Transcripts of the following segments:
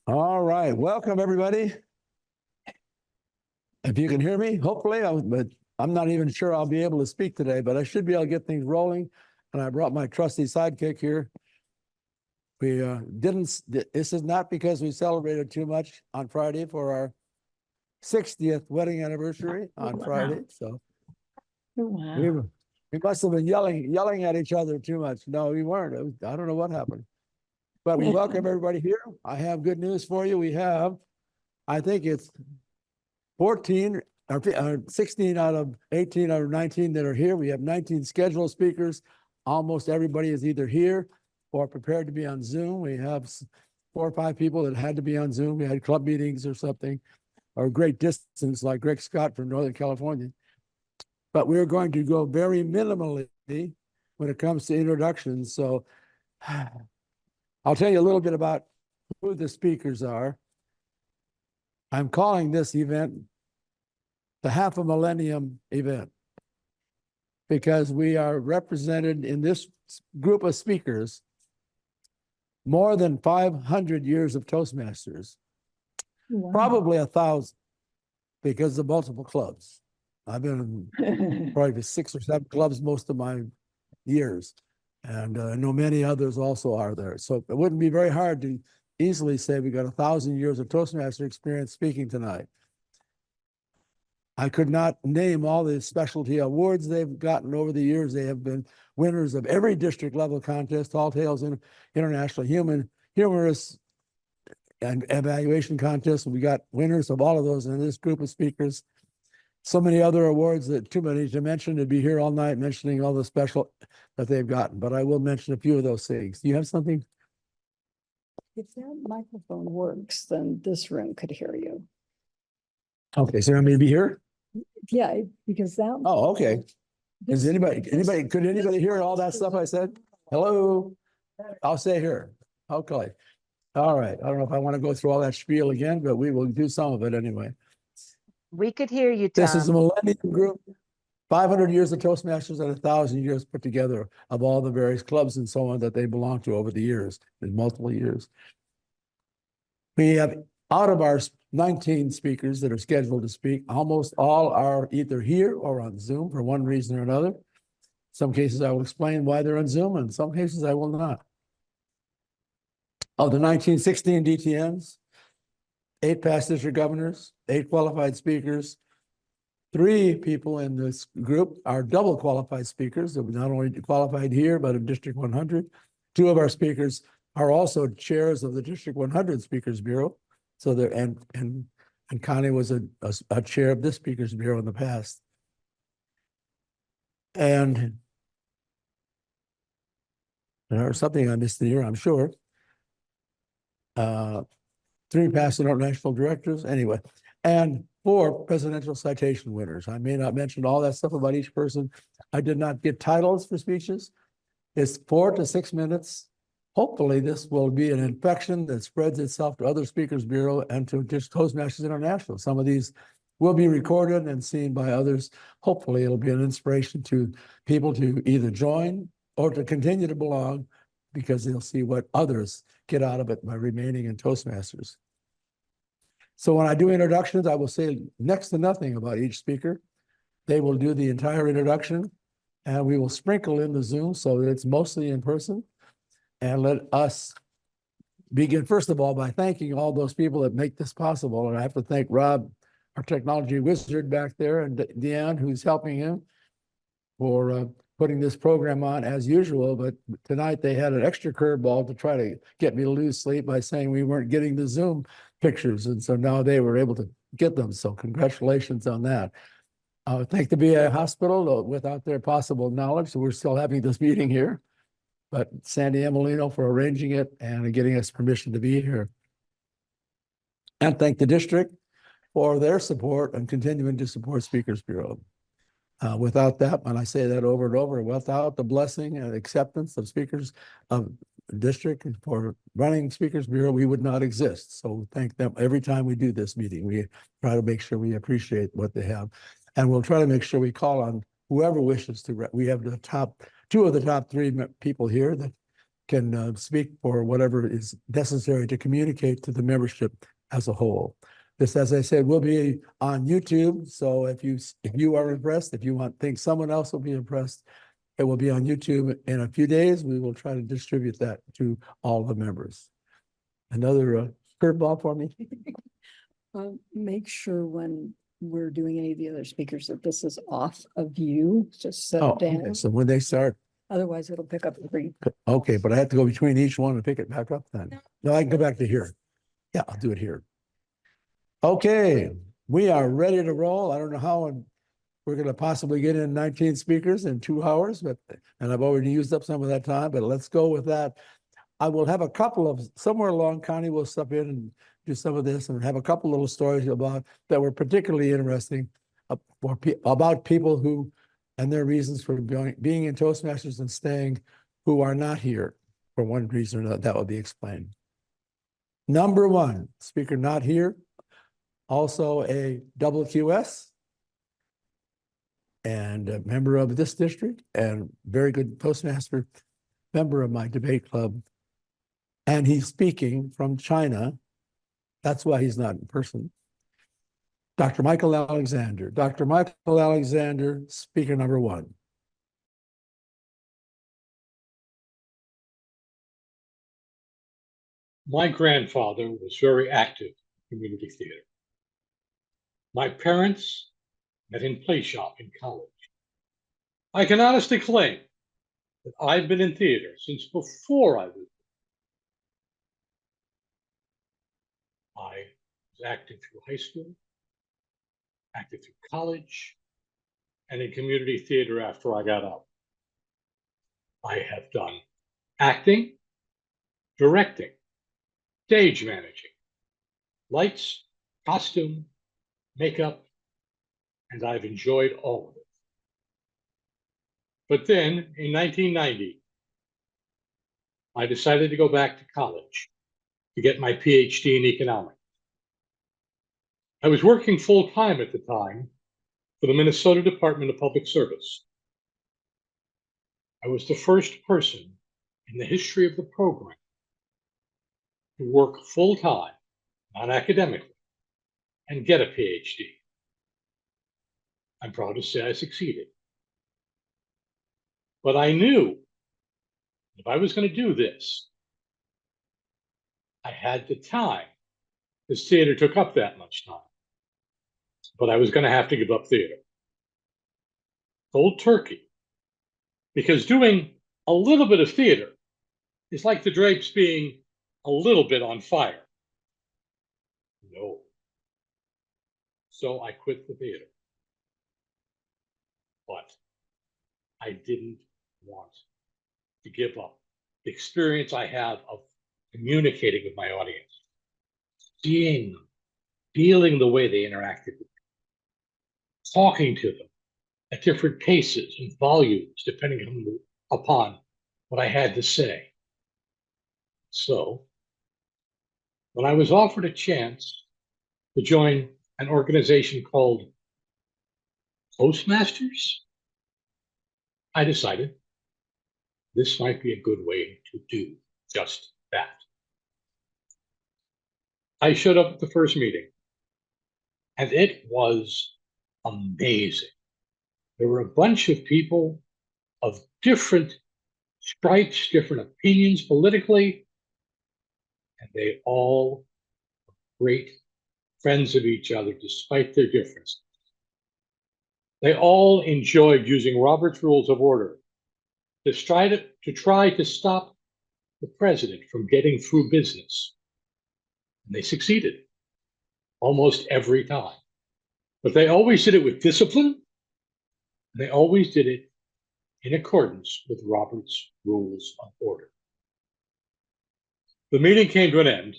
All right, welcome everybody. If you can hear me, hopefully, but I'm not even sure I'll be able to speak today, but I should be able to get things rolling. And I brought my trusty sidekick here. We this is not because we celebrated too much on Friday for our 60th wedding anniversary on Friday. So we must have been yelling at each other too much. No, we weren't. I don't know what happened. But we welcome everybody here. I have good news for you. We have, I think it's 14 or 16 out of 18 out of 19 that are here. We have 19 scheduled speakers. Almost everybody is either here or prepared to be on Zoom. We have 4 or 5 people that had to be on Zoom. We had club meetings or something, or great distance like Greg Scott from Northern California. But we're going to go very minimally when it comes to introductions. So I'll tell you a little bit about who the speakers are. I'm calling this event the Half a Millennium event because we are represented in this group of speakers more than 500 years of Toastmasters, probably 1,000 because of multiple clubs. I've been in probably 6 or 7 clubs most of my years, and I know many others also are there. So it wouldn't be very hard to easily say we got 1,000 years of Toastmaster experience speaking tonight. I could not name all the specialty awards they've gotten over the years. They have been winners of every district level contest, Tall Tales International Humorous and Evaluation Contest. We got winners of all of those in this group of speakers. So many other awards that too many to mention. To be here all night mentioning all the special that they've gotten, but I will mention a few of those things. Do you have something? If that microphone works, then this room could hear you. Okay, so you want me to be here? Yeah, because that. Oh, okay. Could anybody hear all that stuff I said? Hello? I'll say here. Okay. All right. I don't know if I want to go through all that spiel again, but we will do some of it anyway. We could hear you, Tom. This is a Millennium Group, 500 years of Toastmasters and 1,000 years put together of all the various clubs and so on that they belong to over the years, in multiple years. We have, out of our 19 speakers that are scheduled to speak, almost all are either here or on Zoom for one reason or another. Some cases I will explain why they're on Zoom, and in some cases I will not. Of the 1916 DTNs, 8 past district governors, 8 qualified speakers, 3 people in this group are double qualified speakers that were not only qualified here, but in District 100. 2 of our speakers are also chairs of the District 100 Speakers Bureau. So there, and Connie was a chair of this Speakers Bureau in the past. And there's something I missed here, I'm sure. 3 past international directors, anyway, and 4 presidential citation winners. I may not mention all that stuff about each person. I did not get titles for speeches. It's 4 to 6 minutes. Hopefully this will be an infection that spreads itself to other Speakers Bureau and to just Toastmasters International. Some of these will be recorded and seen by others. Hopefully it'll be an inspiration to people to either join or to continue to belong, because they'll see what others get out of it by remaining in Toastmasters. So when I do introductions, I will say next to nothing about each speaker. They will do the entire introduction, and we will sprinkle in the Zoom so that it's mostly in person. And let us begin, first of all, by thanking all those people that make this possible. And I have to thank Rob, our technology wizard back there, and Deanne, who's helping him, for putting this program on as usual. But tonight they had an extra curveball to try to get me to lose sleep by saying we weren't getting the Zoom pictures. And so now they were able to get them. So congratulations on that. Thank the VA hospital. Without their possible knowledge, so we're still having this meeting here. But Sandy Emilino for arranging it and getting us permission to be here. And thank the district for their support and continuing to support Speakers Bureau. Without that, and I say that over and over, without the blessing and acceptance of speakers of the district for running Speakers Bureau, we would not exist. So thank them every time we do this meeting. We try to make sure we appreciate what they have. And we'll try to make sure we call on whoever wishes to. We have the top 2 of the top 3 people here that can speak for whatever is necessary to communicate to the membership as a whole. This, as I said, will be on YouTube. So if you are impressed, if you think someone else will be impressed, it will be on YouTube in a few days. We will try to distribute that to all the members. Another curveball for me. Make sure when we're doing any of the other speakers that this is off of you, just set Oh, it okay. down. So when they start, Otherwise it'll pick up the read. okay, but I have to go between each one and pick it back up then. No, I can go back to here. Yeah, I'll do it here. Okay, we are ready to roll. I don't know how we're going to possibly get in 19 speakers in 2 hours, and I've already used up some of that time, but let's go with that. I will have a couple of, somewhere along, Connie will step in and do some of this and have a couple little stories about that were particularly interesting about people who and their reasons for being in Toastmasters and staying who are not here for one reason or another. That will be explained. Number 1, speaker not here, also a double QS and a member of this district and very good Toastmaster, member of my debate club. And he's speaking from China. That's why he's not in person. Dr. Michael Alexander. Dr. Michael Alexander, speaker number 1. My grandfather was very active in community theater. My parents met in play shop in college. I can honestly claim that I've been in theater since before I was. I was active through high school, active through college, and in community theater after I got out. I have done acting, directing, stage managing, lights, costume, makeup, and I've enjoyed all of it. But then in 1990, I decided to go back to college to get my PhD in economics. I was working full-time at the time for the Minnesota Department of Public Service. I was the first person in the history of the program to work full-time, non-academically, and get a PhD. I'm proud to say I succeeded. But I knew if I was going to do this, I had the time, because theater took up that much time. But I was going to have to give up theater. Cold turkey. Because doing a little bit of theater is like the drapes being a little bit on fire. No. So I quit the theater. But I didn't want to give up the experience I have of communicating with my audience, seeing them, feeling the way they interacted with me, talking to them at different paces and volumes, depending upon what I had to say. So, when I was offered a chance to join an organization called Toastmasters, I decided this might be a good way to do just that. I showed up at the first meeting, and it was amazing. There were a bunch of people of different stripes, different opinions politically, and they all were great friends of each other despite their differences. They all enjoyed using Robert's Rules of Order to try to stop the president from getting through business. And they succeeded almost every time. But they always did it with discipline. They always did it in accordance with Robert's Rules of Order. The meeting came to an end,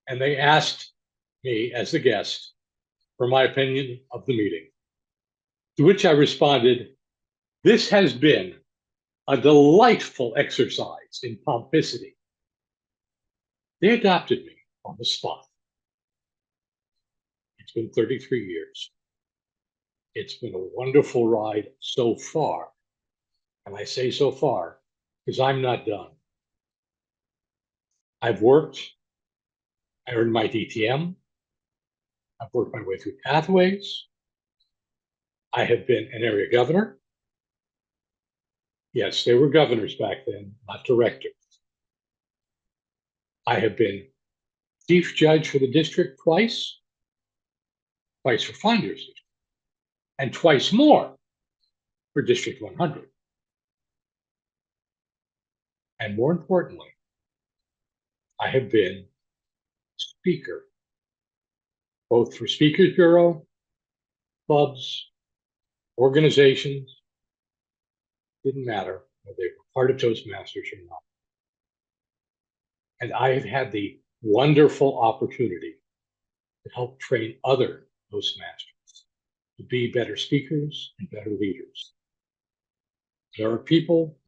and they asked me as the guest for my opinion of the meeting, to which I responded, "This has been a delightful exercise in pomposity." They adopted me on the spot. It's been 33 years. It's been a wonderful ride so far. And I say so far because I'm not done. I've worked, I earned my DTM. I've worked my way through pathways. I have been an area governor. Yes, they were governors back then, not directors. I have been chief judge for the district twice for Finders District, and twice more for District 100. And more importantly, I have been speaker, both for Speakers Bureau, clubs, organizations, didn't matter whether they were part of Toastmasters or not. And I have had the wonderful opportunity to help train other Toastmasters to be better speakers and better leaders. There are people